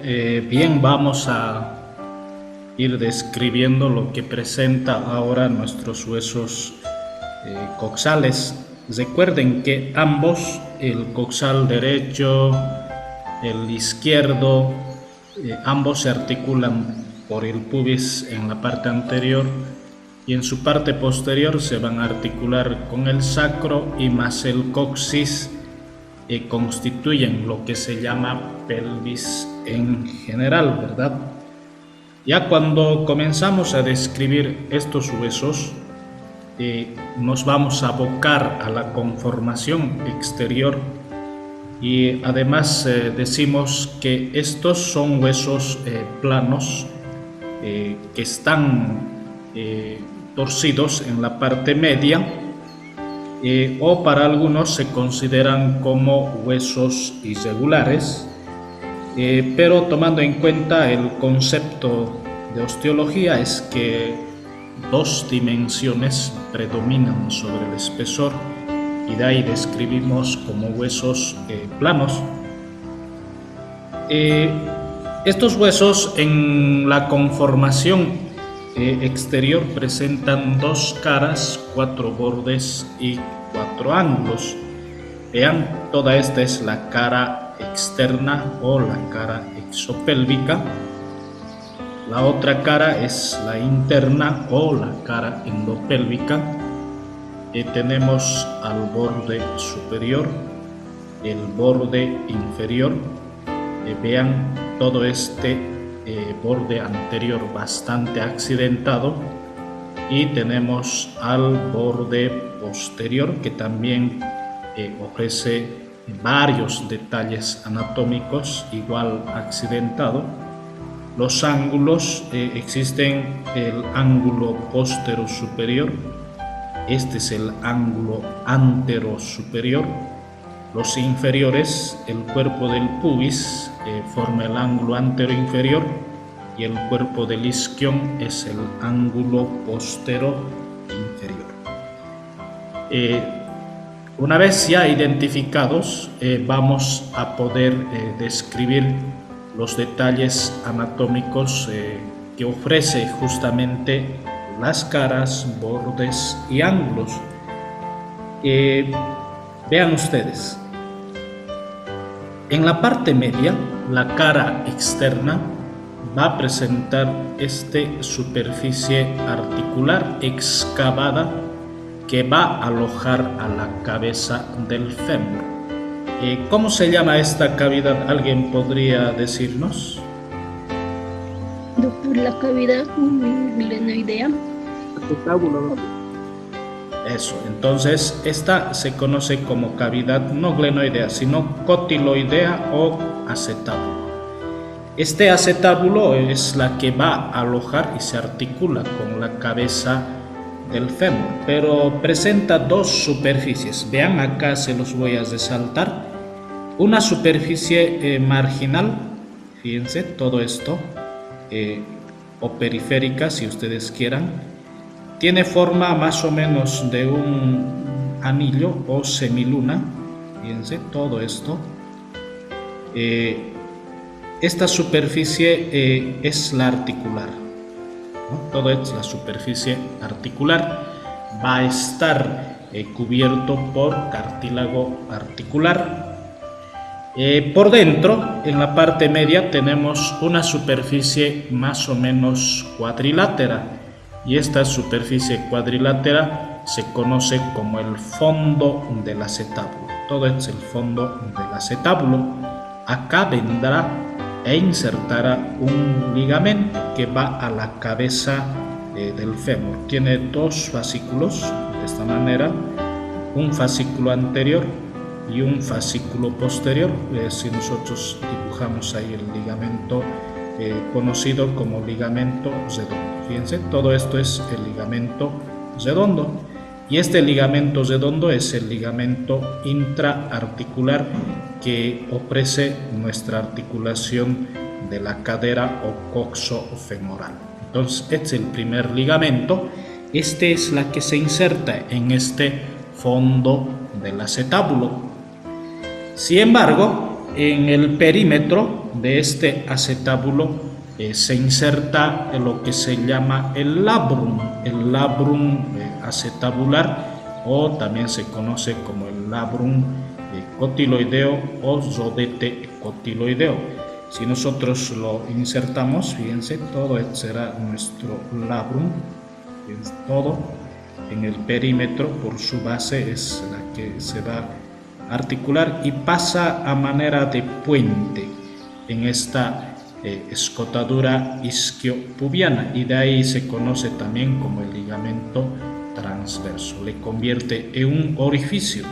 Bien, vamos a ir describiendo lo que presenta ahora nuestros huesos coxales. Recuerden que ambos, el coxal derecho, el izquierdo, ambos se articulan por el pubis en la parte anterior y en su parte posterior se van a articular con el sacro y más el coxis, constituyen lo que se llama pelvis en general, ¿verdad? Ya cuando comenzamos a describir estos huesos, nos vamos a abocar a la conformación exterior y además decimos que estos son huesos planos que están torcidos en la parte media, o para algunos se consideran como huesos irregulares, pero tomando en cuenta el concepto de osteología es que dos dimensiones predominan sobre el espesor y de ahí describimos como huesos planos. Estos huesos en la conformación exterior presentan dos caras, cuatro bordes y cuatro ángulos. Vean, toda esta es la cara externa o la cara exopélvica. La otra cara es la interna o la cara endopélvica. Tenemos al borde superior, el borde inferior. Vean todo este borde anterior bastante accidentado, y tenemos al borde posterior que también ofrece varios detalles anatómicos igual accidentado. Los ángulos, existen el ángulo postero superior, este es el ángulo antero superior. Los inferiores, el cuerpo del pubis forma el ángulo antero inferior y el cuerpo del isquion es el ángulo postero inferior. Una vez ya identificados, vamos a poder describir los detalles anatómicos que ofrece justamente las caras, bordes y ángulos. Vean ustedes, en la parte media, la cara externa va a presentar esta superficie articular excavada que va a alojar a la cabeza del fémur. ¿Cómo se llama esta cavidad? ¿Alguien podría decirnos? Doctor, la cavidad glenoidea. Acetábulo. Eso, entonces esta se conoce como cavidad no glenoidea, sino cotiloidea o acetábulo. Este acetábulo es la que va a alojar y se articula con la cabeza del fémur, pero presenta dos superficies. Vean, acá se los voy a resaltar. Una superficie marginal, fíjense, todo esto, o periférica si ustedes quieran. Tiene forma más o menos de un anillo o semiluna, fíjense, todo esto. Esta superficie es la articular, ¿no? Todo es la superficie articular. Va a estar cubierto por cartílago articular. Por dentro, en la parte media, tenemos una superficie más o menos cuadrilátera. Y esta superficie cuadrilátera se conoce como el fondo del acetábulo. Todo es el fondo del acetábulo. Acá vendrá e insertará un ligamento que va a la cabeza del fémur. Tiene dos fascículos de esta manera, un fascículo anterior y un fascículo posterior. Si nosotros dibujamos ahí el ligamento conocido como ligamento redondo. Fíjense, todo esto es el ligamento redondo, y este ligamento redondo es el ligamento intraarticular que ofrece nuestra articulación de la cadera o coxo femoral. Entonces, este es el primer ligamento. Este es la que se inserta en este fondo del acetábulo. Sin embargo, en el perímetro de este acetábulo se inserta lo que se llama el labrum acetabular, o también se conoce como el labrum cotiloideo o rodete cotiloideo. Si nosotros lo insertamos, fíjense, todo será nuestro labrum, todo en el perímetro, por su base es la que se va a articular y pasa a manera de puente en esta escotadura isquiopubiana, y de ahí se conoce también como el ligamento transverso, le convierte en un orificio.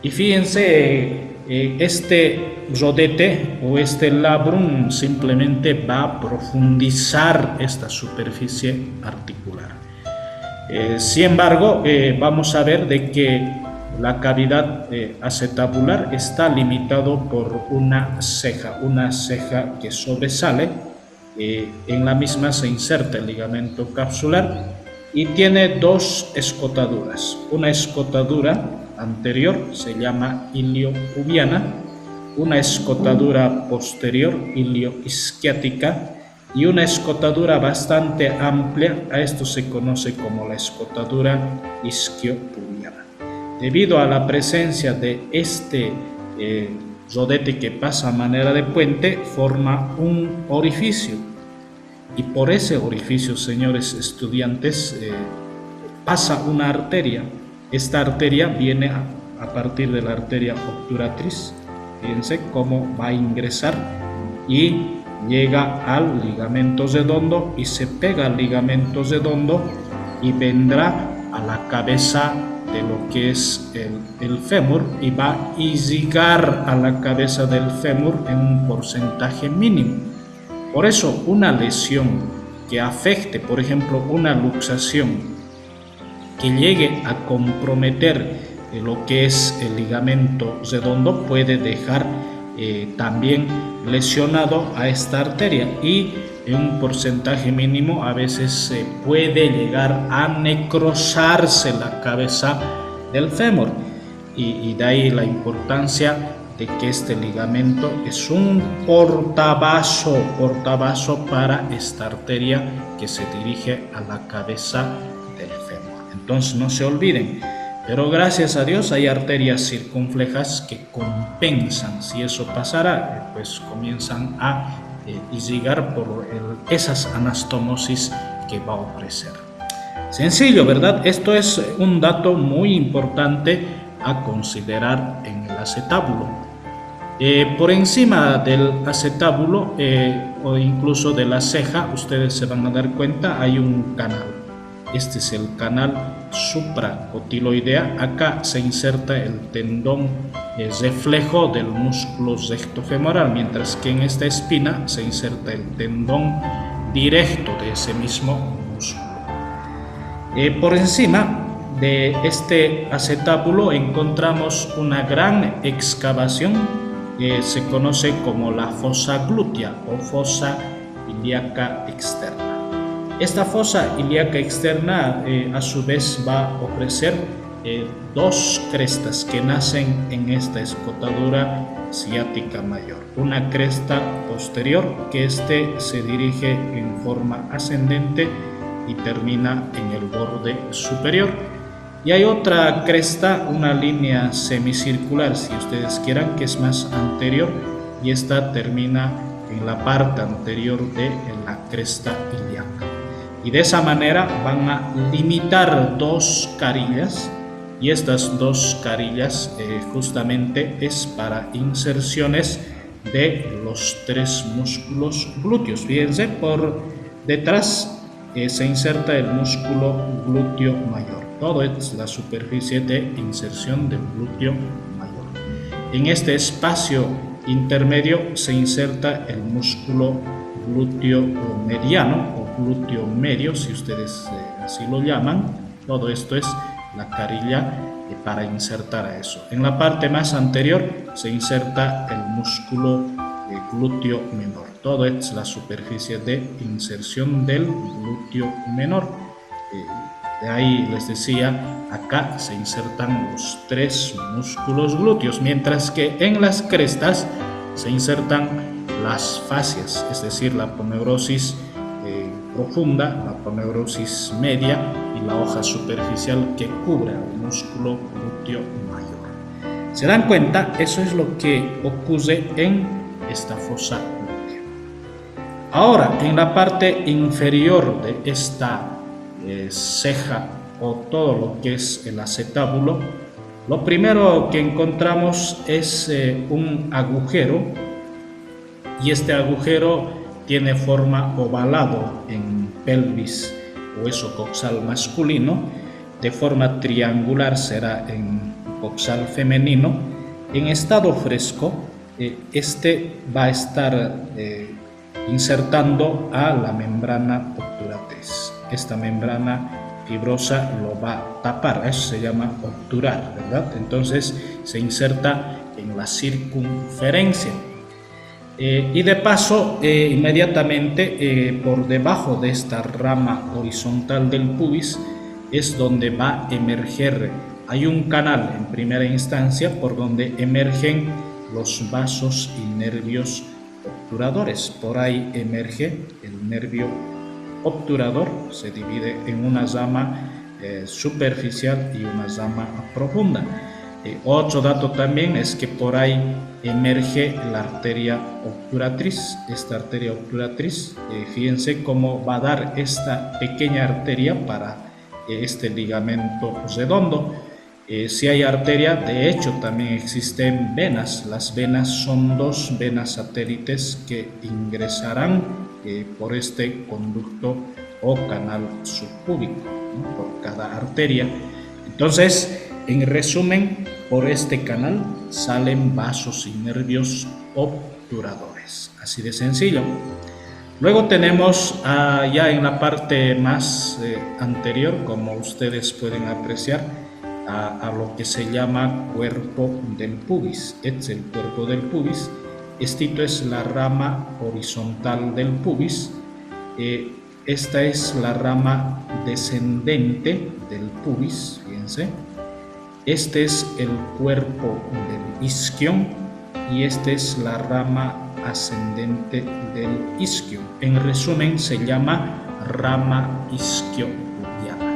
Y fíjense, este rodete o este labrum simplemente va a profundizar esta superficie articular. Sin embargo, vamos a ver de que la cavidad acetabular está limitado por una ceja que sobresale. En la misma se inserta el ligamento capsular y tiene dos escotaduras. Una escotadura anterior se llama iliopubiana, una escotadura posterior ilioisquiática y una escotadura bastante amplia. A esto se conoce como la escotadura isquiopubiana. Debido a la presencia de este rodete que pasa a manera de puente, forma un orificio, y por ese orificio, señores estudiantes, pasa una arteria. Esta arteria viene a partir de la arteria obturatriz. Fíjense cómo va a ingresar y llega al ligamento redondo y se pega al ligamento redondo y vendrá a la cabeza de lo que es el fémur, y va a irrigar a la cabeza del fémur en un porcentaje mínimo. Por eso una lesión que afecte, por ejemplo, una luxación que llegue a comprometer lo que es el ligamento redondo, puede dejar también lesionado a esta arteria, y en un porcentaje mínimo a veces se puede llegar a necrosarse la cabeza del fémur, y de ahí la importancia de que este ligamento es un portavaso para esta arteria que se dirige a la cabeza del fémur. Entonces no se olviden, pero gracias a Dios hay arterias circunflejas que compensan. Si eso pasara, pues comienzan a irrigar por esas anastomosis que va a ofrecer. Sencillo, ¿verdad? Esto es un dato muy importante a considerar en el acetábulo. Por encima del acetábulo o incluso de la ceja, ustedes se van a dar cuenta, hay un canal. Este es el canal supracotiloidea. Acá se inserta el tendón reflejo del músculo rectofemoral, mientras que en esta espina se inserta el tendón directo de ese mismo músculo. Por encima de este acetábulo encontramos una gran excavación que se conoce como la fosa glútea o fosa ilíaca externa. Esta fosa ilíaca externa a su vez va a ofrecer dos crestas que nacen en esta escotadura ciática mayor. Una cresta posterior que se dirige en forma ascendente y termina en el borde superior. Y hay otra cresta, una línea semicircular, si ustedes quieran, que es más anterior, y esta termina en la parte anterior de la cresta ilíaca. Y de esa manera van a limitar dos carillas, y estas dos carillas justamente es para inserciones de los tres músculos glúteos. Fíjense, por detrás se inserta el músculo glúteo mayor. Todo es la superficie de inserción del glúteo mayor. En este espacio intermedio se inserta el músculo glúteo mediano o glúteo medio, si ustedes así lo llaman. Todo esto es la carilla para insertar a eso. En la parte más anterior se inserta el músculo glúteo menor. Todo es la superficie de inserción del glúteo menor. De ahí les decía, acá se insertan los tres músculos glúteos, mientras que en las crestas se insertan las fascias, es decir, la aponeurosis profunda, la aponeurosis media y la hoja superficial que cubre el músculo glúteo mayor. ¿Se dan cuenta? Eso es lo que ocurre en esta fosa glútea. Ahora, en la parte inferior de esta ceja o todo lo que es el acetábulo, lo primero que encontramos es un agujero, y este agujero tiene forma ovalado en pelvis, hueso coxal masculino, de forma triangular será en coxal femenino. En estado fresco, este va a estar insertando a la membrana obturatriz. Esta membrana fibrosa lo va a tapar, eso se llama obturar, ¿verdad? Entonces se inserta en la circunferencia. Y de paso, inmediatamente por debajo de esta rama horizontal del pubis es donde va a emerger, hay un canal en primera instancia por donde emergen los vasos y nervios obturadores. Por ahí emerge el nervio obturador, se divide en una rama superficial y una rama profunda. Otro dato también es que por ahí emerge la arteria obturatriz. Esta arteria obturatriz, fíjense cómo va a dar esta pequeña arteria para este ligamento redondo. Si hay arteria, de hecho también existen venas. Las venas son dos venas satélites que ingresarán por este conducto o canal subpúbico, ¿no? Por cada arteria. Entonces, en resumen, por este canal salen vasos y nervios obturadores. Así de sencillo. Luego tenemos ya en la parte más anterior, como ustedes pueden apreciar, a lo que se llama cuerpo del pubis. Este es el cuerpo del pubis. Esto es la rama horizontal del pubis. Esta es la rama descendente del pubis, fíjense. Este es el cuerpo del isquion y esta es la rama ascendente del isquion. En resumen, se llama rama isquiopubiana.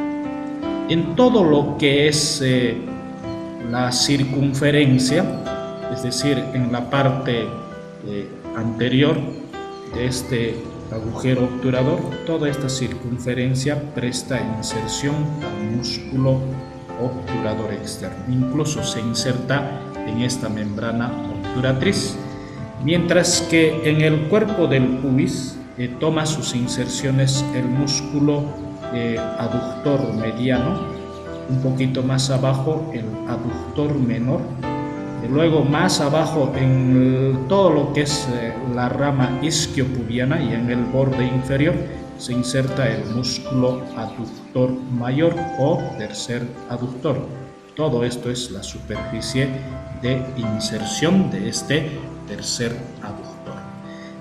En todo lo que es la circunferencia, es decir, en la parte anterior de este agujero obturador, toda esta circunferencia presta inserción al músculo obturador externo. Incluso se inserta en esta membrana obturatriz, mientras que en el cuerpo del pubis toma sus inserciones el músculo aductor mediano, un poquito más abajo el aductor menor, y luego más abajo en todo lo que es la rama isquiopubiana y en el borde inferior se inserta el músculo aductor mayor o tercer aductor. Todo esto es la superficie de inserción de este tercer aductor.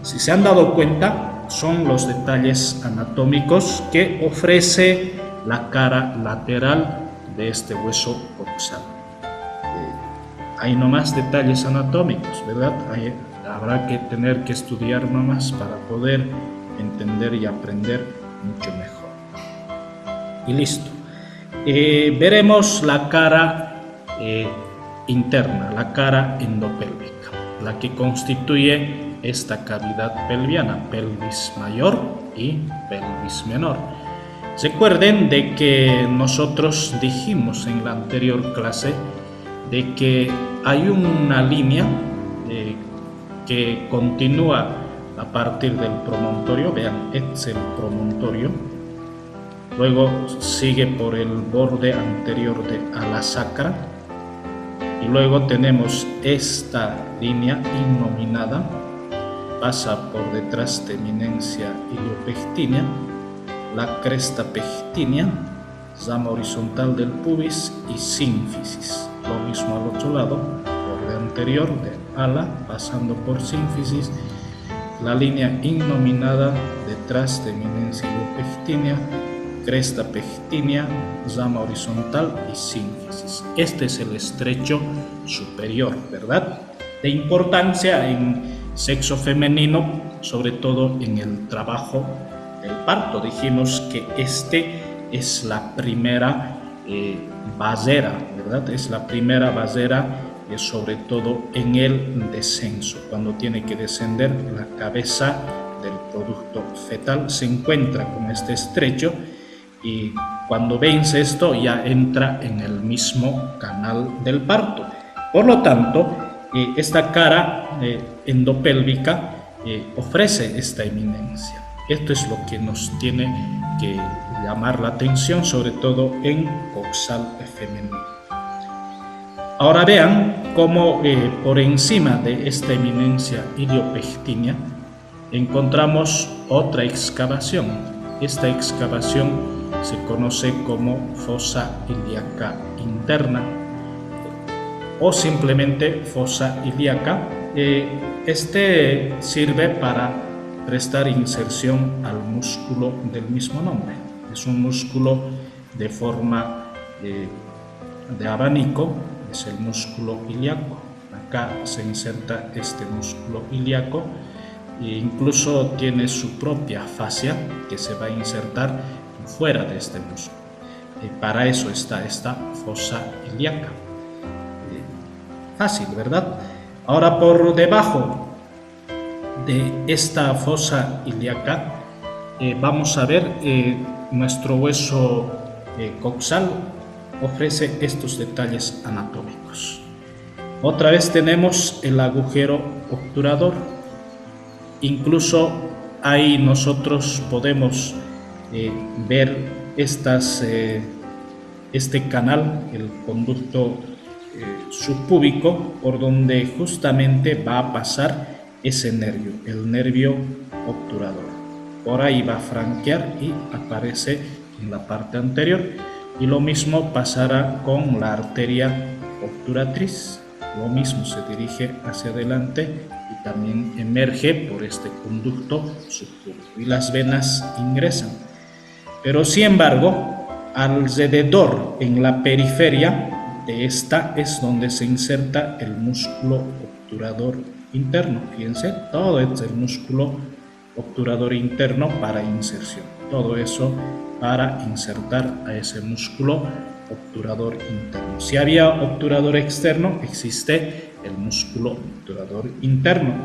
Si se han dado cuenta, son los detalles anatómicos que ofrece la cara lateral de este hueso coxal. Hay nomás detalles anatómicos, ¿verdad? Habrá que tener que estudiar nomás para poder entender y aprender mucho mejor. Y listo. Veremos la cara interna, la cara endopélvica, la que constituye esta cavidad pelviana, pelvis mayor y pelvis menor. Recuerden de que nosotros dijimos en la anterior clase de que hay una línea que continúa a partir del promontorio. Vean, este es el promontorio. Luego sigue por el borde anterior de ala sacra. Y luego tenemos esta línea innominada. Pasa por detrás de eminencia iliopectínea, la cresta pectínea, rama horizontal del pubis y sínfisis. Lo mismo al otro lado, borde anterior de ala, pasando por sínfisis, la línea innominada detrás de eminencia iliopectínea, cresta pectínea, rama horizontal y sínfisis. Este es el estrecho superior, ¿verdad? de importancia en sexo femenino, sobre todo en el trabajo del parto. Dijimos que es la primera basera, ¿verdad? Es la primera basera, sobre todo en el descenso. Cuando tiene que descender la cabeza del producto fetal, se encuentra con este estrecho y cuando vence esto ya entra en el mismo canal del parto. Por lo tanto, esta cara endopélvica ofrece esta eminencia. Esto es lo que nos tiene que llamar la atención, sobre todo en coxal femenino. Ahora vean cómo por encima de esta eminencia iliopectínea encontramos otra excavación. Esta excavación se conoce como fosa ilíaca interna o simplemente fosa ilíaca. Este sirve para prestar inserción al músculo del mismo nombre. Es un músculo de forma de abanico, es el músculo ilíaco. Acá se inserta este músculo ilíaco e incluso tiene su propia fascia que se va a insertar fuera de este músculo. Para eso está esta fosa ilíaca. Fácil, ¿verdad? Ahora, por debajo de esta fosa ilíaca vamos a ver nuestro hueso coxal ofrece estos detalles anatómicos. Otra vez tenemos el agujero obturador. Incluso ahí nosotros podemos ver este canal, el conducto subpúbico, por donde justamente va a pasar ese nervio, el nervio obturador. Por ahí va a franquear y aparece en la parte anterior. Y lo mismo pasará con la arteria obturatriz. Lo mismo se dirige hacia adelante y también emerge por este conducto subpúbico. Y las venas ingresan. Pero sin embargo, alrededor, en la periferia de esta, es donde se inserta el músculo obturador interno. Fíjense, todo es el músculo obturador interno para inserción. Todo eso para insertar a ese músculo obturador interno. Si había obturador externo, existe el músculo obturador interno.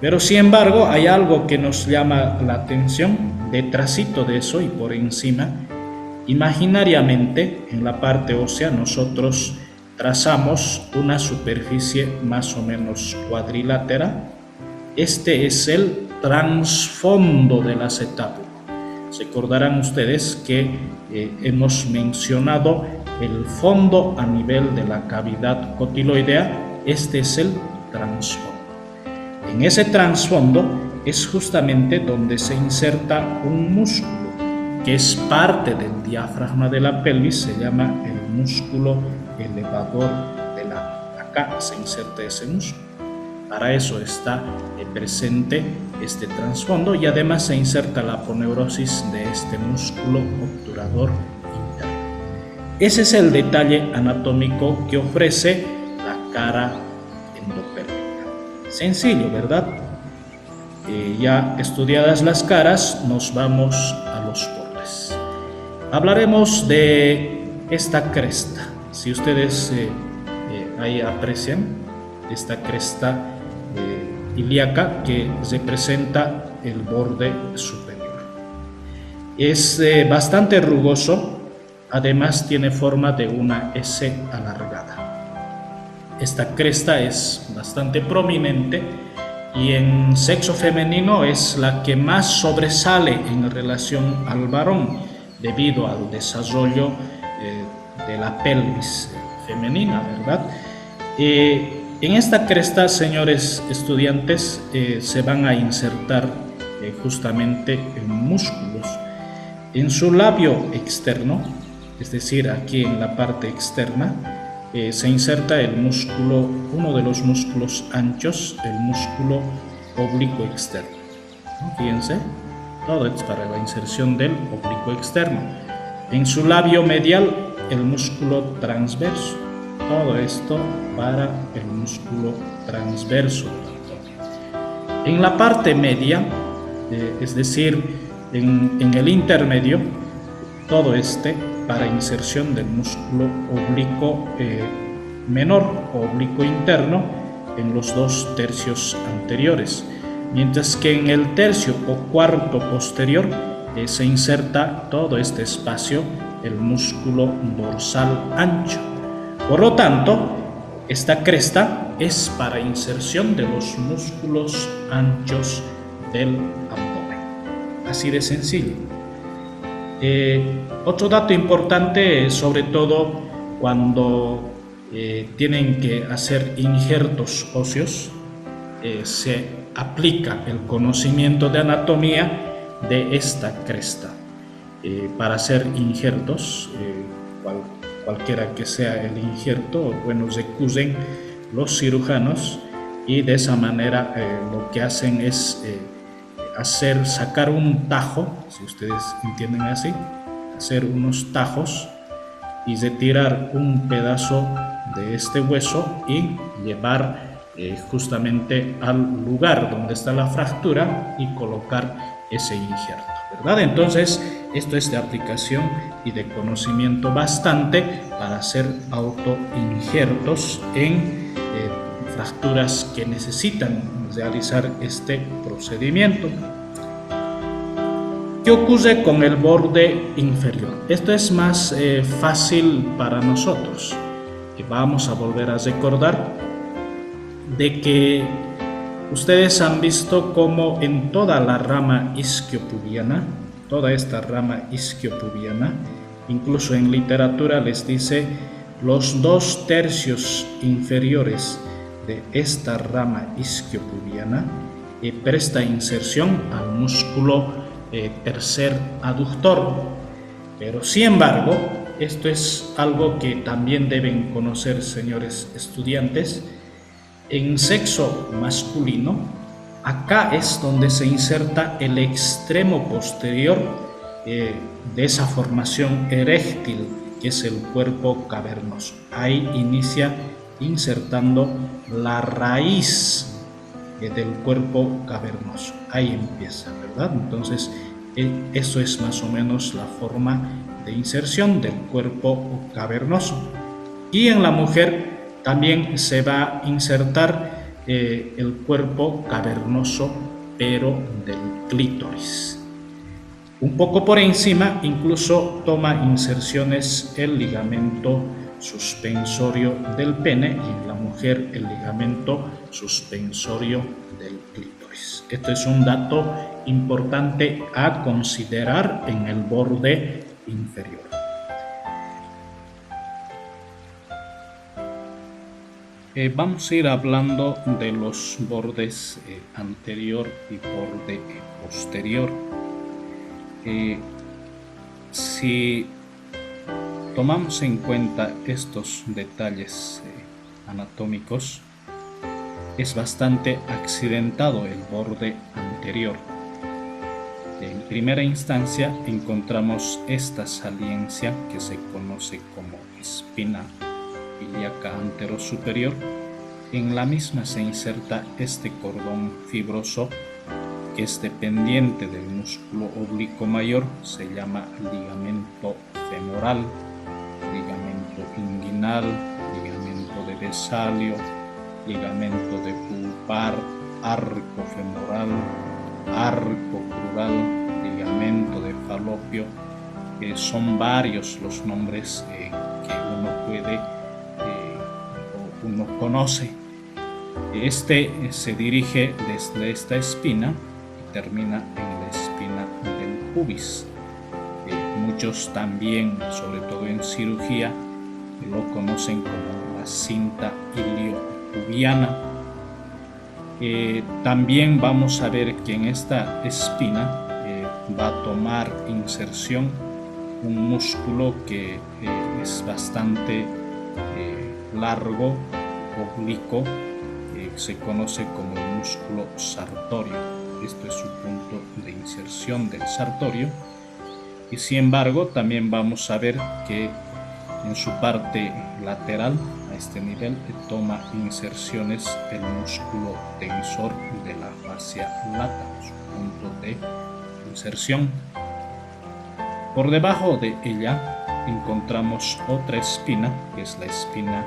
Pero sin embargo, hay algo que nos llama la atención. Detrásito de eso y por encima, imaginariamente, en la parte ósea, nosotros trazamos una superficie más o menos cuadrilátera. Este es el trasfondo del acetábulo. Se acordarán ustedes que hemos mencionado el fondo a nivel de la cavidad cotiloidea. Este es el trasfondo. En ese trasfondo es justamente donde se inserta un músculo que es parte del diafragma de la pelvis, se llama el músculo elevador del ano. Acá se inserta ese músculo. Para eso está presente este trasfondo y además se inserta la aponeurosis de este músculo obturador interno. Ese es el detalle anatómico que ofrece la cara endopélvica. Sencillo, ¿verdad? Ya estudiadas las caras, nos vamos a los bordes. Hablaremos de esta cresta. Si ustedes ahí aprecian esta cresta ilíaca que representa el borde superior. Es bastante rugoso, además tiene forma de una S alargada. Esta cresta es bastante prominente y en sexo femenino es la que más sobresale en relación al varón debido al desarrollo de la pelvis femenina, ¿verdad? En esta cresta, señores estudiantes, se van a insertar justamente músculos. En su labio externo, es decir, aquí en la parte externa, se inserta el músculo, uno de los músculos anchos, el músculo oblicuo externo. Fíjense, todo es para la inserción del oblicuo externo. En su labio medial, el músculo transverso. Todo esto para el músculo transverso del abdomen. En la parte media, es decir, en el intermedio, todo para inserción del músculo oblicuo menor o oblicuo interno en los 2 tercios anteriores, mientras que en el tercio o cuarto posterior se inserta todo este espacio, el músculo dorsal ancho. Por lo tanto, esta cresta es para inserción de los músculos anchos del abdomen. Así de sencillo. Otro dato importante, sobre todo cuando tienen que hacer injertos óseos, se aplica el conocimiento de anatomía de esta cresta para hacer injertos, cualquiera que sea el injerto, bueno, se cusen los cirujanos y de esa manera lo que hacen es sacar un tajo, si ustedes entienden así, hacer unos tajos y retirar un pedazo de este hueso y llevar justamente al lugar donde está la fractura y colocar ese injerto, ¿verdad? Entonces, esto es de aplicación y de conocimiento bastante para hacer autoinjertos en fracturas que necesitan realizar este procedimiento. ¿Qué ocurre con el borde inferior? Esto es más fácil para nosotros. Vamos a volver a recordar de que ustedes han visto cómo en toda la rama isquiopubiana, toda esta rama isquiopubiana, incluso en literatura les dice los 2 tercios inferiores de esta rama isquiopubiana presta inserción al músculo tercer aductor. Pero sin embargo, esto es algo que también deben conocer, señores estudiantes. En sexo masculino, acá es donde se inserta el extremo posterior de esa formación eréctil que es el cuerpo cavernoso. Ahí inicia insertando la raíz del cuerpo cavernoso. Ahí empieza, ¿verdad? Entonces, eso es más o menos la forma de inserción del cuerpo cavernoso. Y en la mujer también se va a insertar el cuerpo cavernoso, pero del clítoris. Un poco por encima, incluso toma inserciones el ligamento suspensorio del pene y en la mujer el ligamento suspensorio del clítoris. Esto es un dato importante a considerar en el borde inferior. Vamos a ir hablando de los bordes anterior y borde posterior. Si tomamos en cuenta estos detalles anatómicos, es bastante accidentado el borde anterior. En primera instancia encontramos esta saliencia que se conoce como espina ilíaca anterosuperior. En la misma se inserta este cordón fibroso que es dependiente del músculo oblicuo mayor, se llama ligamento femoral, ligamento inguinal, ligamento de Vesalio, ligamento de pulpar, arco femoral, arco crural, ligamento de falopio. Son varios los nombres que uno puede o uno conoce. Este se dirige desde esta espina y termina en la espina del pubis. Muchos también, sobre todo en cirugía, lo conocen como la cinta iliopubiana. También vamos a ver que en esta espina va a tomar inserción un músculo que es bastante largo, oblicuo, se conoce como el músculo sartorio. Esto es su punto de inserción del sartorio. Y sin embargo, también vamos a ver que en su parte lateral, este nivel toma inserciones el músculo tensor de la fascia lata, su punto de inserción. Por debajo de ella encontramos otra espina, que es la espina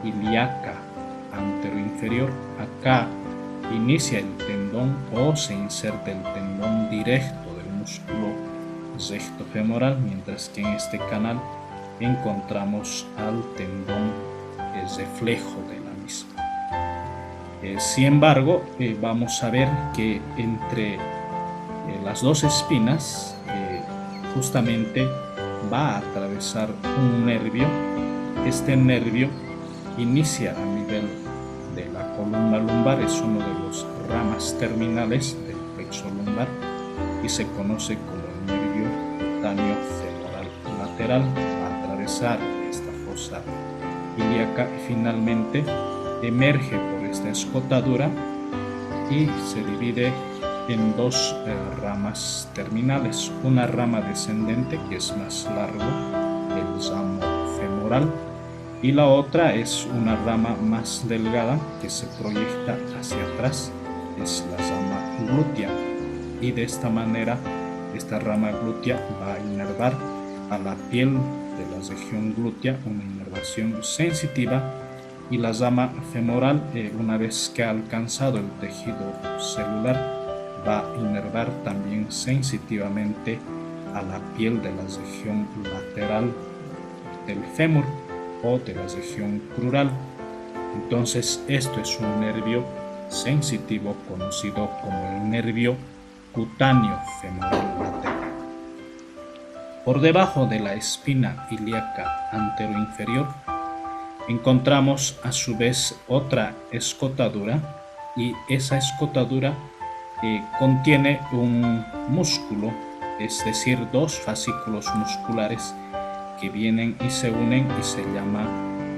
ilíaca anteroinferior. Acá inicia el tendón o se inserta el tendón directo del músculo rectofemoral, mientras que en este canal encontramos al tendón reflejo de la misma. Sin embargo, vamos a ver que entre las dos espinas justamente va a atravesar un nervio. Este nervio inicia a nivel de la columna lumbar, es uno de los ramas terminales del plexo lumbar y se conoce como el nervio cutáneo femoral lateral. Va a atravesar esta fosa ilíaca y finalmente emerge por esta escotadura y se divide en dos ramas terminales, una rama descendente que es más largo, el ramo femoral, y la otra es una rama más delgada que se proyecta hacia atrás, es la rama glútea, y de esta manera esta rama glútea va a inervar a la piel de la región glútea, una inervación sensitiva, y la rama femoral, una vez que ha alcanzado el tejido celular, va a inervar también sensitivamente a la piel de la región lateral del fémur o de la región crural. Entonces esto es un nervio sensitivo conocido como el nervio cutáneo femoral lateral. Por debajo de la espina ilíaca anteroinferior encontramos a su vez otra escotadura, y esa escotadura contiene un músculo, es decir, dos fascículos musculares que vienen y se unen y se llama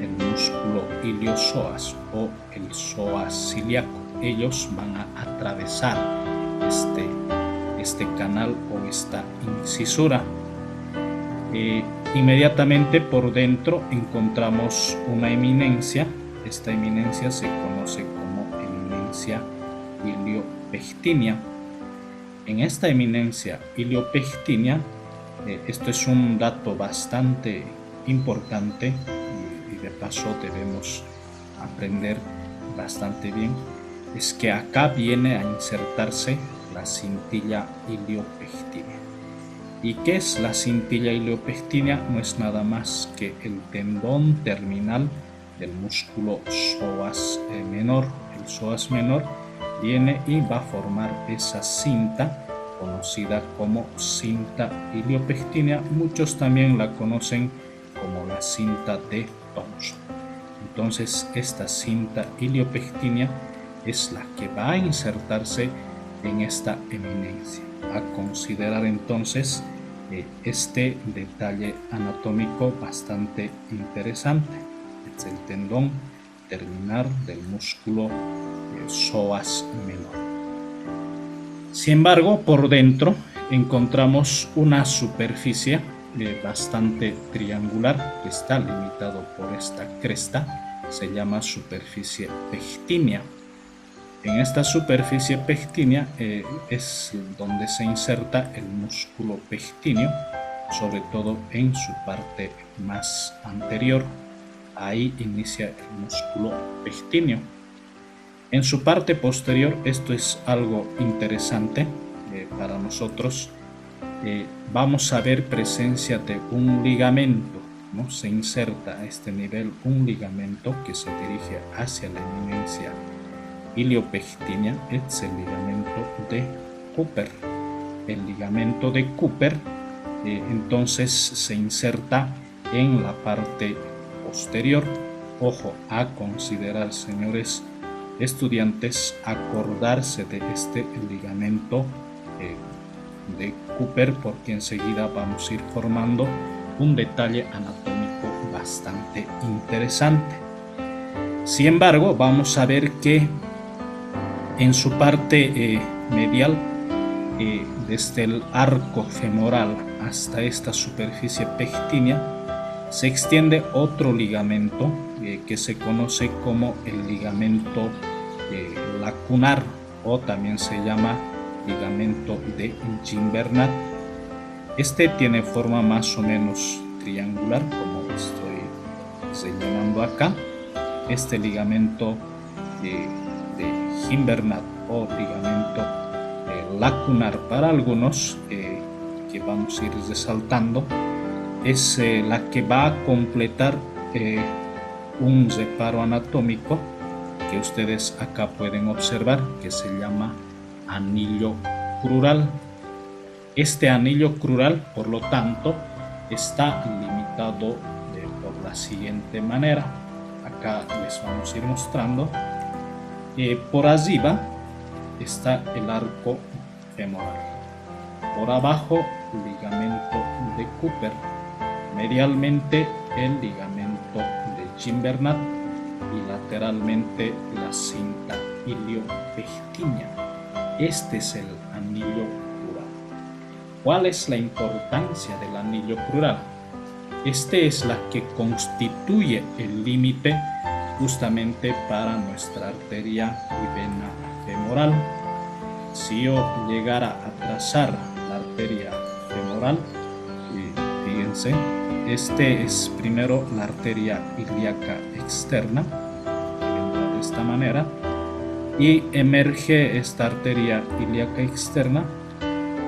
el músculo iliosoas o el psoas ilíaco. Ellos van a atravesar este canal o esta incisura. Inmediatamente por dentro encontramos una eminencia. Esta eminencia se conoce como eminencia iliopectínea. En esta eminencia iliopectínea, esto es un dato bastante importante y de paso debemos aprender bastante bien, es que acá viene a insertarse la cintilla iliopectínea. ¿Y qué es la cintilla iliopectínea? No es nada más que el tendón terminal del músculo psoas menor. El psoas menor viene y va a formar esa cinta conocida como cinta iliopectínea. Muchos también la conocen como la cinta de Thomson. Entonces esta cinta iliopectínea es la que va a insertarse en esta eminencia. A considerar entonces este detalle anatómico bastante interesante. Es el tendón terminal del músculo psoas menor. Sin embargo, por dentro encontramos una superficie bastante triangular que está limitado por esta cresta, se llama superficie pectínea. En esta superficie pectínea es donde se inserta el músculo pectíneo, sobre todo en su parte más anterior. Ahí inicia el músculo pectíneo. En su parte posterior, esto es algo interesante para nosotros, vamos a ver presencia de un ligamento, ¿no? Se inserta a este nivel un ligamento que se dirige hacia la eminencia iliopectínea, es el ligamento de Cooper. El ligamento de Cooper entonces se inserta en la parte posterior. Ojo a considerar, señores estudiantes, acordarse de este ligamento de Cooper, porque enseguida vamos a ir formando un detalle anatómico bastante interesante. Sin embargo, vamos a ver que en su parte medial, desde el arco femoral hasta esta superficie pectínea, se extiende otro ligamento que se conoce como el ligamento lacunar, o también se llama ligamento de Gimbernat. Este tiene forma más o menos triangular, como estoy señalando acá. Este ligamento de Gimbernat o ligamento lacunar para algunos, que vamos a ir resaltando, es la que va a completar un reparo anatómico que ustedes acá pueden observar, que se llama anillo crural. Este anillo crural, por lo tanto, está limitado por la siguiente manera. Acá les vamos a ir mostrando. Por arriba está el arco femoral. Por abajo, ligamento de Cooper. Medialmente, el ligamento de Gimbernat y lateralmente la cinta iliopectinia. Este es el anillo crural. ¿Cuál es la importancia del anillo crural? Este es la que constituye el límite justamente para nuestra arteria y vena femoral. Si yo llegara a trazar la arteria femoral, fíjense, este es primero la arteria ilíaca externa, que vendrá de esta manera, y emerge esta arteria ilíaca externa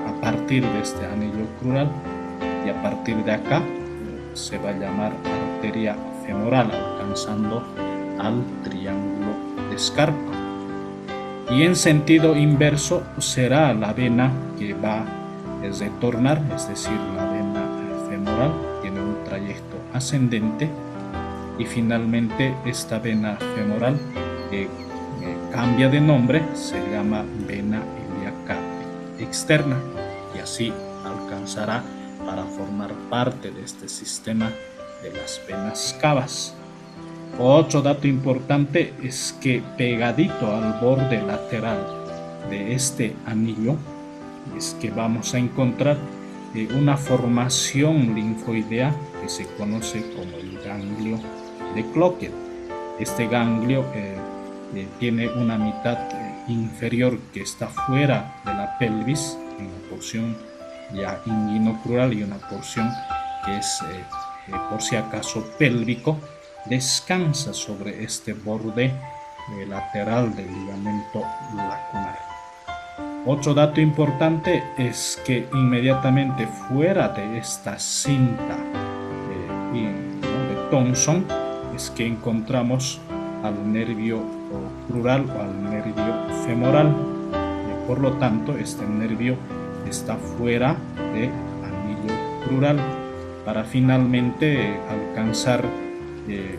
a partir de este anillo crural, y a partir de acá se va a llamar arteria femoral, alcanzando al triángulo de Scarpa. Y en sentido inverso será la vena que va a retornar, es decir, la vena femoral tiene un trayecto ascendente, y finalmente esta vena femoral cambia de nombre, se llama vena ilíaca externa, y así alcanzará para formar parte de este sistema de las venas cavas. Otro dato importante es que pegadito al borde lateral de este anillo es que vamos a encontrar una formación linfoidea que se conoce como el ganglio de Cloquet. Este ganglio tiene una mitad inferior que está fuera de la pelvis, en la porción ya inguinocrural, y una porción que es por si acaso pélvico, descansa sobre este borde lateral del ligamento lacunar. Otro dato importante es que inmediatamente fuera de esta cinta de Thomson es que encontramos al nervio crural o al nervio femoral. Por lo tanto, este nervio está fuera del anillo crural para finalmente alcanzar el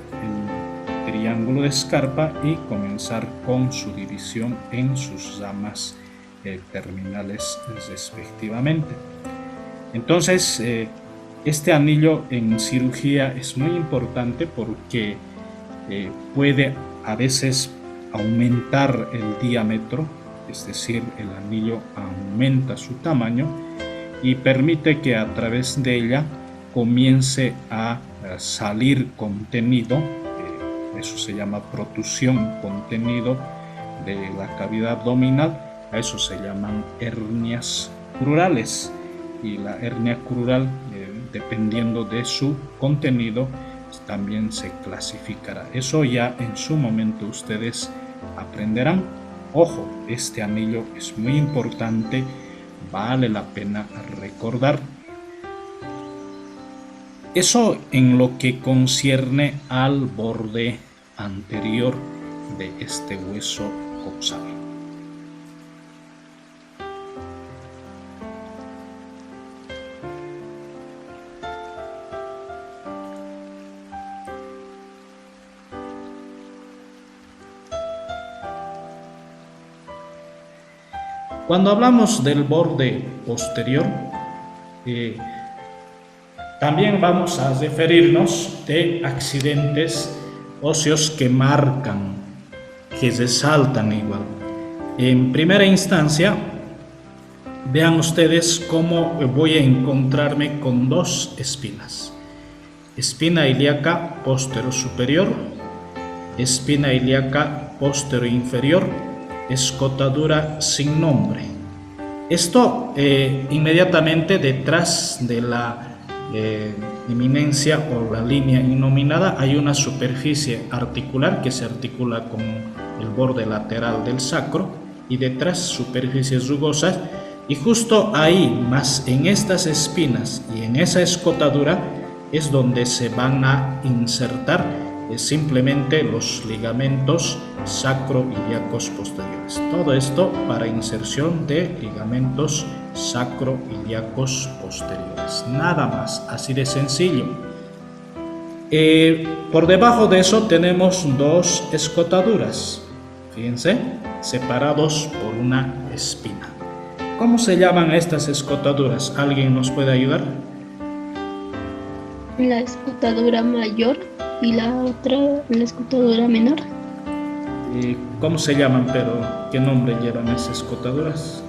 triángulo de Scarpa y comenzar con su división en sus ramas terminales respectivamente. Entonces, este anillo en cirugía es muy importante porque puede a veces aumentar el diámetro, es decir, el anillo aumenta su tamaño y permite que a través de ella comience a salir contenido, eso se llama protusión, contenido de la cavidad abdominal. A eso se llaman hernias crurales, y la hernia crural, dependiendo de su contenido, también se clasificará. Eso ya en su momento ustedes aprenderán. Ojo, este anillo es muy importante, vale la pena recordar. Eso en lo que concierne al borde anterior de este hueso coxal. Cuando hablamos del borde posterior, también vamos a referirnos de accidentes óseos que marcan, que resaltan igual. En primera instancia, vean ustedes cómo voy a encontrarme con dos espinas. Espina ilíaca posterior superior espina ilíaca posterior inferior, escotadura sin nombre. Esto inmediatamente detrás de la eminencia o la línea innominada hay una superficie articular que se articula con el borde lateral del sacro y detrás superficies rugosas, y justo ahí, más en estas espinas y en esa escotadura, es donde se van a insertar simplemente los ligamentos sacroiliacos posteriores. Todo esto para inserción de ligamentos sacroiliacos posteriores. Nada más, así de sencillo. Por debajo de eso tenemos dos escotaduras, fíjense, separados por una espina. ¿Cómo se llaman estas escotaduras? ¿Alguien nos puede ayudar? La escotadura mayor y la otra, la escotadura menor. ¿Cómo se llaman, pero qué nombre llevan esas escotaduras?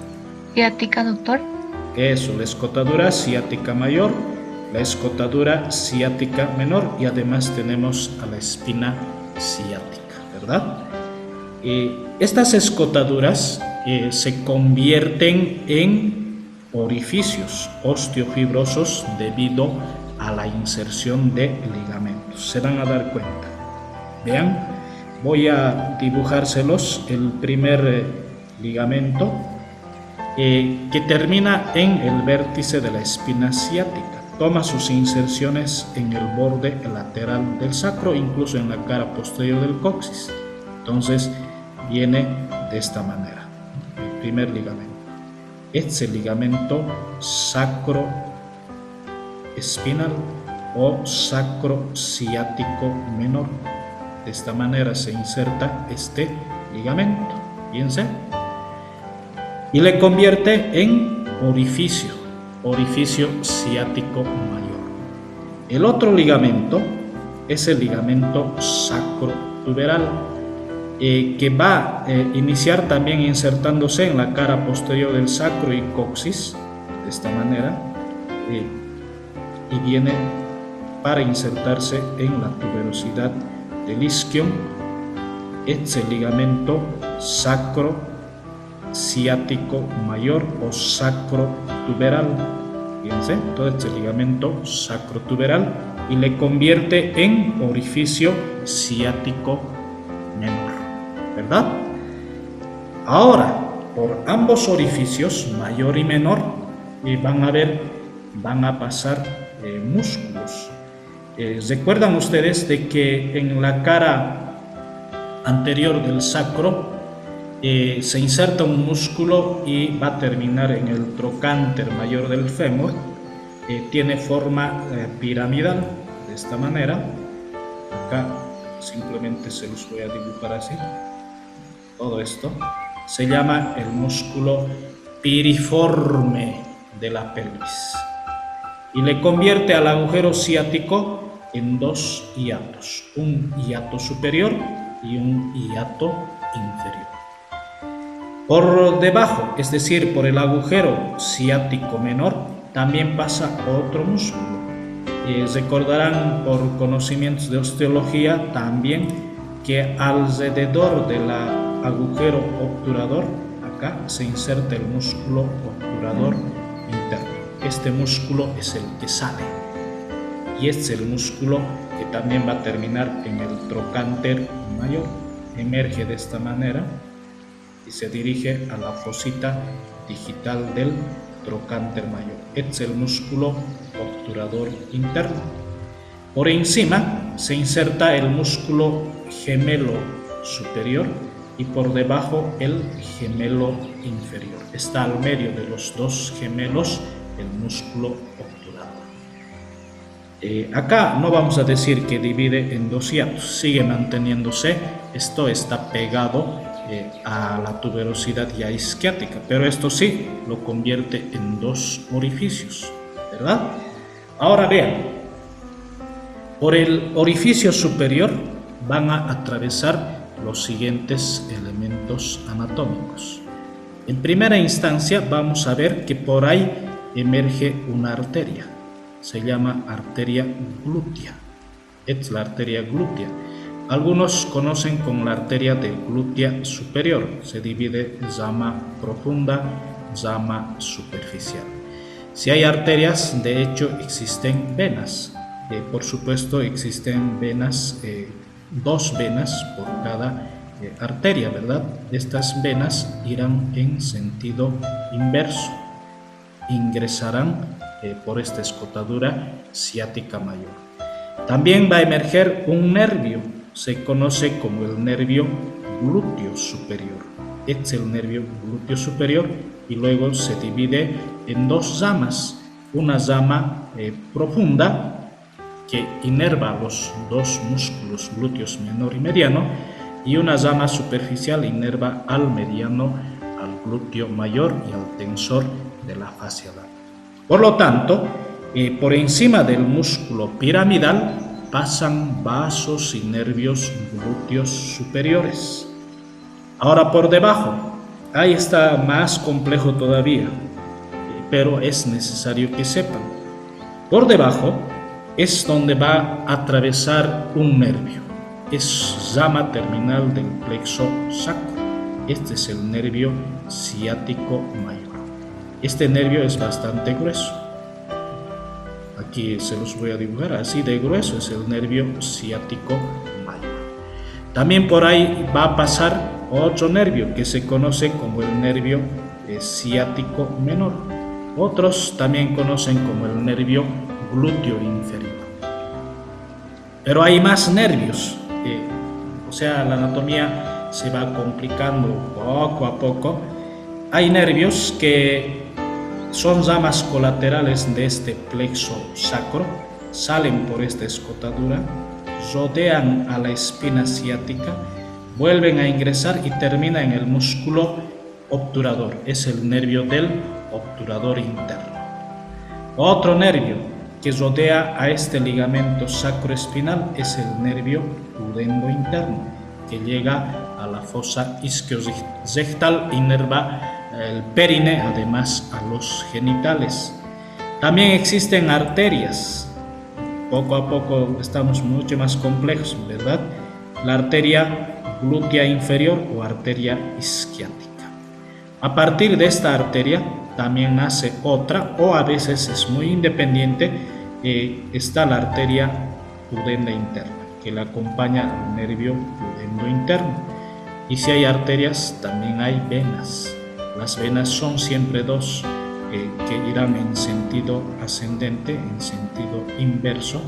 Ciática, doctor. Eso, la escotadura ciática mayor, la escotadura ciática menor, y además tenemos a la espina ciática, ¿verdad? Estas escotaduras se convierten en orificios osteofibrosos debido a la inserción de ligamentos. Se van a dar cuenta. Vean, voy a dibujárselos. El primer ligamento que termina en el vértice de la espina ciática. Toma sus inserciones en el borde lateral del sacro, incluso en la cara posterior del coxis. Entonces viene de esta manera. El primer ligamento. Este es el ligamento sacroespinal o sacrociático menor. De esta manera se inserta este ligamento. Fíjense. Y le convierte en orificio ciático mayor. El otro ligamento es el ligamento sacrotuberal, que va a iniciar también insertándose en la cara posterior del sacro y coxis, de esta manera, y viene para insertarse en la tuberosidad del isquion. Este es el ligamento sacrociático mayor o sacrotuberal. Fíjense, todo este ligamento sacrotuberal, y le convierte en orificio ciático menor, ¿verdad? Ahora, por ambos orificios, mayor y menor, van a pasar músculos. ¿Recuerdan ustedes de que en la cara anterior del sacro se inserta un músculo y va a terminar en el trocánter mayor del fémur? Tiene forma piramidal, de esta manera. Acá simplemente se los voy a dibujar así. Todo esto se llama el músculo piriforme de la pelvis, y le convierte al agujero ciático en dos hiatos, un hiato superior y un hiato inferior. Por debajo, es decir, por el agujero ciático menor, también pasa otro músculo. Recordarán por conocimientos de osteología también que alrededor del agujero obturador, acá se inserta el músculo obturador interno. Este músculo es el que sale, y este es el músculo que también va a terminar en el trocánter mayor. Emerge de esta manera y se dirige a la fosita digital del trocánter mayor. Este es el músculo obturador interno. Por encima se inserta el músculo gemelo superior y por debajo el gemelo inferior. Está al medio de los dos gemelos el músculo obturador. Acá no vamos a decir que divide en dos hiatos, sigue manteniéndose. Esto está pegado a la tuberosidad ya isquiática, pero esto sí lo convierte en dos orificios, ¿verdad? Ahora vean, por el orificio superior van a atravesar los siguientes elementos anatómicos. En primera instancia vamos a ver que por ahí emerge una arteria, se llama arteria glútea. Esta es la arteria glútea. Algunos conocen como la arteria del glútea superior. Se divide rama profunda, rama superficial. Si hay arterias, de hecho existen venas. Por supuesto existen venas, dos venas por cada arteria, ¿verdad? Estas venas irán en sentido inverso. Ingresarán por esta escotadura ciática mayor. También va a emerger un nervio, se conoce como el nervio glúteo superior. Este es el nervio glúteo superior y luego se divide en dos ramas. Una rama profunda que inerva los dos músculos glúteos menor y mediano, y una rama superficial inerva al mediano, al glúteo mayor y al tensor de la fascia lata. Por lo tanto, por encima del músculo piramidal pasan vasos y nervios glúteos superiores. Ahora por debajo, ahí está más complejo todavía, pero es necesario que sepan. Por debajo es donde va a atravesar un nervio. Es rama terminal del plexo sacro. Este es el nervio ciático mayor. Este nervio es bastante grueso. Aquí se los voy a dibujar, así de grueso es el nervio ciático mayor. También por ahí va a pasar otro nervio que se conoce como el nervio ciático menor. Otros también conocen como el nervio glúteo inferior. Pero hay más nervios, o sea, la anatomía se va complicando poco a poco. Hay nervios que son ramas colaterales de este plexo sacro, salen por esta escotadura, rodean a la espina ciática, vuelven a ingresar y termina en el músculo obturador. Es el nervio del obturador interno. Otro nervio que rodea a este ligamento sacroespinal es el nervio pudendo interno, que llega a la fosa isquiosrectal, inerva el perine, además a los genitales. También existen arterias. Poco a poco estamos mucho más complejos, ¿verdad? La arteria glútea inferior o arteria isquiática. A partir de esta arteria también nace otra, o a veces es muy independiente, está la arteria pudenda interna, que la acompaña al nervio pudendo interno. Y si hay arterias, también hay venas. Las venas son siempre dos, que irán en sentido ascendente, en sentido inverso,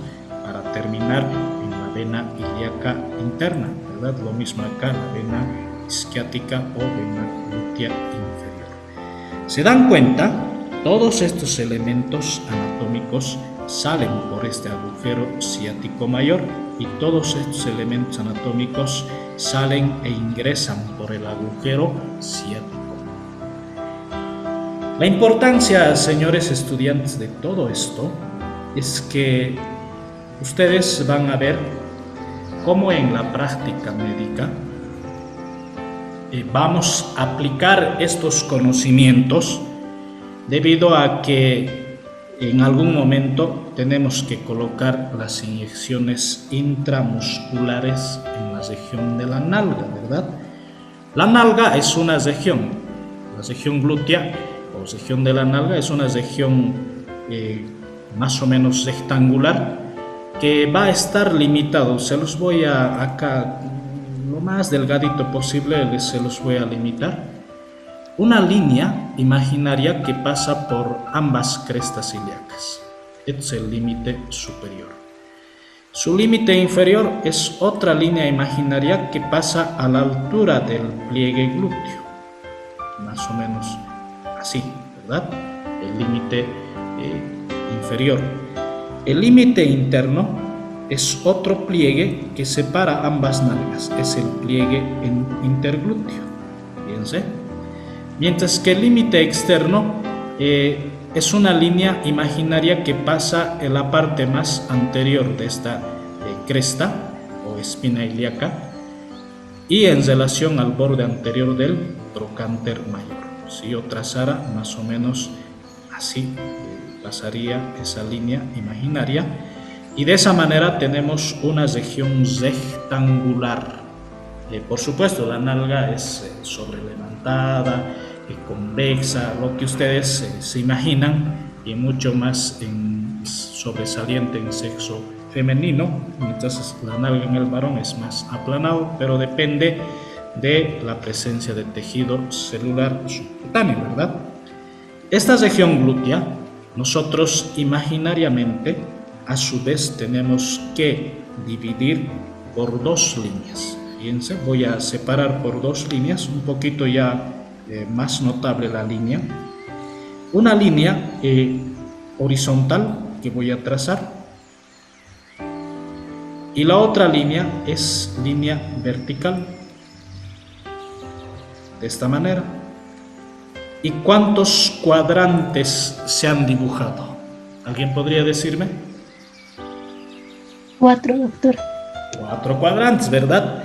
para terminar en la vena ilíaca interna, ¿verdad? Lo mismo acá, la vena isquiática o vena glútea inferior. ¿Se dan cuenta? Todos estos elementos anatómicos salen por este agujero ciático mayor y todos estos elementos anatómicos salen e ingresan por el agujero ciático. La importancia, señores estudiantes, de todo esto es que ustedes van a ver cómo en la práctica médica vamos a aplicar estos conocimientos debido a que en algún momento tenemos que colocar las inyecciones intramusculares en la región de la nalga, ¿verdad? La nalga es una región, la región glútea o región de la nalga es una región más o menos rectangular que va a estar limitado. Se los voy a acá, lo más delgadito posible, se los voy a limitar. Una línea imaginaria que pasa por ambas crestas ilíacas. Este es el límite superior. Su límite inferior es otra línea imaginaria que pasa a la altura del pliegue glúteo. Más o menos así, ¿verdad? El límite inferior. El límite interno es otro pliegue que separa ambas nalgas. Es el pliegue interglúteo. Fíjense. Mientras que el límite externo es una línea imaginaria que pasa en la parte más anterior de esta cresta o espina ilíaca y en relación al borde anterior del trocánter mayor. Si yo trazara más o menos así, pasaría esa línea imaginaria Y de esa manera tenemos una región rectangular. Por supuesto, la nalga es sobrelevantada, convexa, lo que ustedes se imaginan, y mucho más sobresaliente en sexo femenino. Entonces la nalga en el varón es más aplanado, pero depende de la presencia de tejido celular subcutáneo, ¿verdad? Esta región glútea, nosotros imaginariamente, a su vez, tenemos que dividir por dos líneas. Fíjense, voy a separar por dos líneas, un poquito ya más notable la línea. Una línea horizontal que voy a trazar, y la otra línea es línea vertical, de esta manera. ¿Y cuántos cuadrantes se han dibujado? ¿Alguien podría decirme? 4, doctor. 4 cuadrantes, ¿verdad?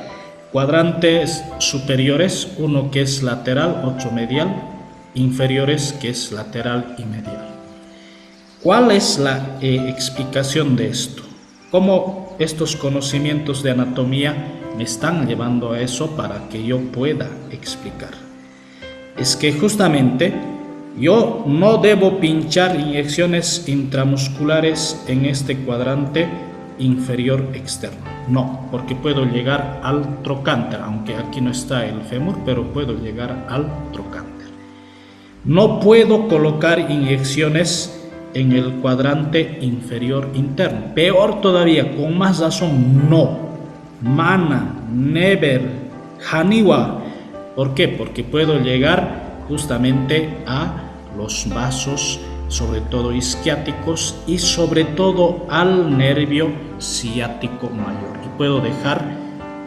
Cuadrantes superiores, uno que es lateral, otro medial, inferiores que es lateral y medial. ¿Cuál es la explicación de esto? ¿Cómo estos conocimientos de anatomía me están llevando a eso para que yo pueda explicar? Es que justamente yo no debo pinchar inyecciones intramusculares en este cuadrante inferior externo, no, porque puedo llegar al trocánter, aunque aquí no está el fémur, pero puedo llegar al trocánter. No puedo colocar inyecciones en el cuadrante inferior interno, peor todavía, con más razón, no, mana, never, haniwa. ¿Por qué? Porque puedo llegar justamente a los vasos, sobre todo isquiáticos, y sobre todo al nervio ciático mayor, y puedo dejar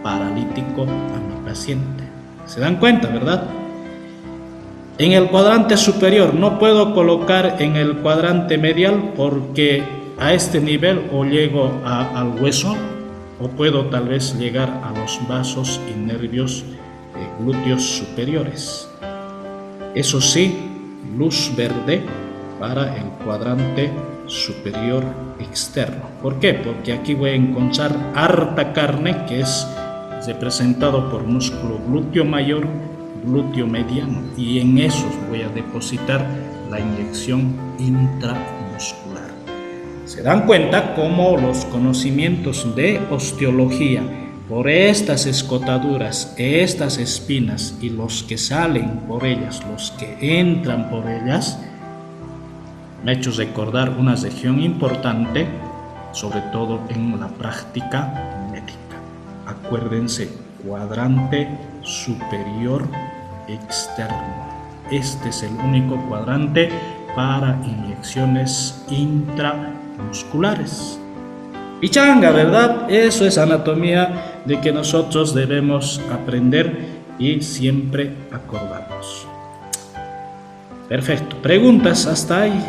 paralítico a mi paciente. ¿Se dan cuenta, verdad? En el cuadrante superior no puedo colocar en el cuadrante medial, porque a este nivel o llego al hueso, o puedo tal vez llegar a los vasos y nervios glúteos superiores. Eso sí, luz verde para el cuadrante superior externo. ¿Por qué? Porque aquí voy a encontrar harta carne, que es representado por músculo glúteo mayor, glúteo mediano, y en esos voy a depositar la inyección intramuscular. ¿Se dan cuenta cómo los conocimientos de osteología por estas escotaduras, estas espinas, y los que salen por ellas, los que entran por ellas, me ha hecho recordar una región importante, sobre todo en la práctica médica? Acuérdense, cuadrante superior externo. Este es el único cuadrante para inyecciones intramusculares. Pichanga, ¿verdad? Eso es anatomía de que nosotros debemos aprender y siempre acordarnos. Perfecto. ¿Preguntas hasta ahí?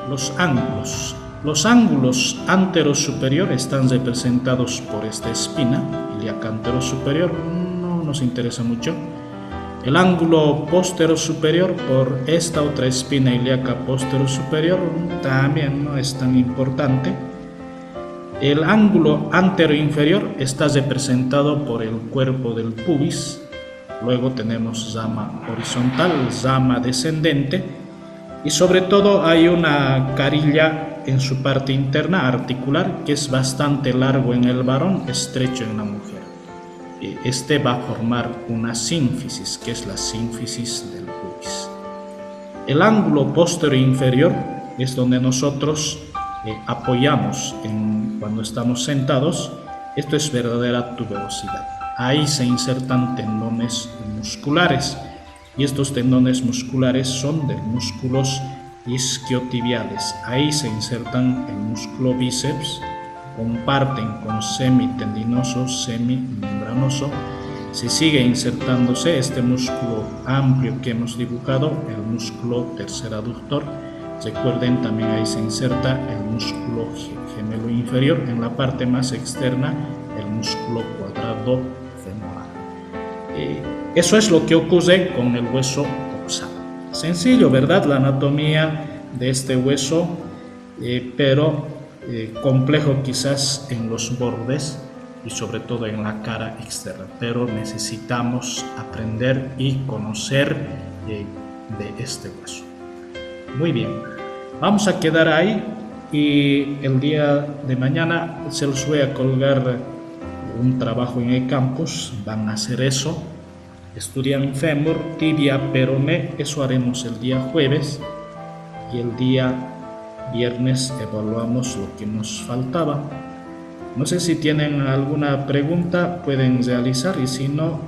Los ángulos. Los ángulos antero-superior están representados por esta espina, ilíaca antero-superior, no nos interesa mucho. El ángulo postero-superior por esta otra espina ilíaca postero-superior también no es tan importante. El ángulo antero-inferior está representado por el cuerpo del pubis. Luego tenemos rama horizontal, rama descendente. Y sobre todo hay una carilla en su parte interna articular, que es bastante largo en el varón, estrecho en la mujer. Este va a formar una sínfisis, que es la sínfisis del pubis. El ángulo posterior inferior es donde nosotros apoyamos cuando estamos sentados. Esto es verdadera tuberosidad. Ahí se insertan tendones musculares. y estos tendones musculares son de músculos isquiotibiales. Ahí se insertan el músculo bíceps, comparten con semitendinoso, semimembranoso. Si sigue insertándose este músculo amplio que hemos dibujado, el músculo tercer aductor. Recuerden, también ahí se inserta el músculo gemelo inferior, en la parte más externa el músculo cuadrado femoral. Eso es lo que ocurre con el hueso coxal. Sencillo, ¿verdad? La anatomía de este hueso, pero complejo quizás en los bordes y sobre todo en la cara externa, pero necesitamos aprender y conocer de este hueso. Muy bien, vamos a quedar ahí y el día de mañana se los voy a colgar un trabajo en el campus. Van a hacer eso, estudian fémur, tibia, peroné. Eso haremos el día jueves, y el día viernes evaluamos lo que nos faltaba. No sé si tienen alguna pregunta, pueden realizar, y si no,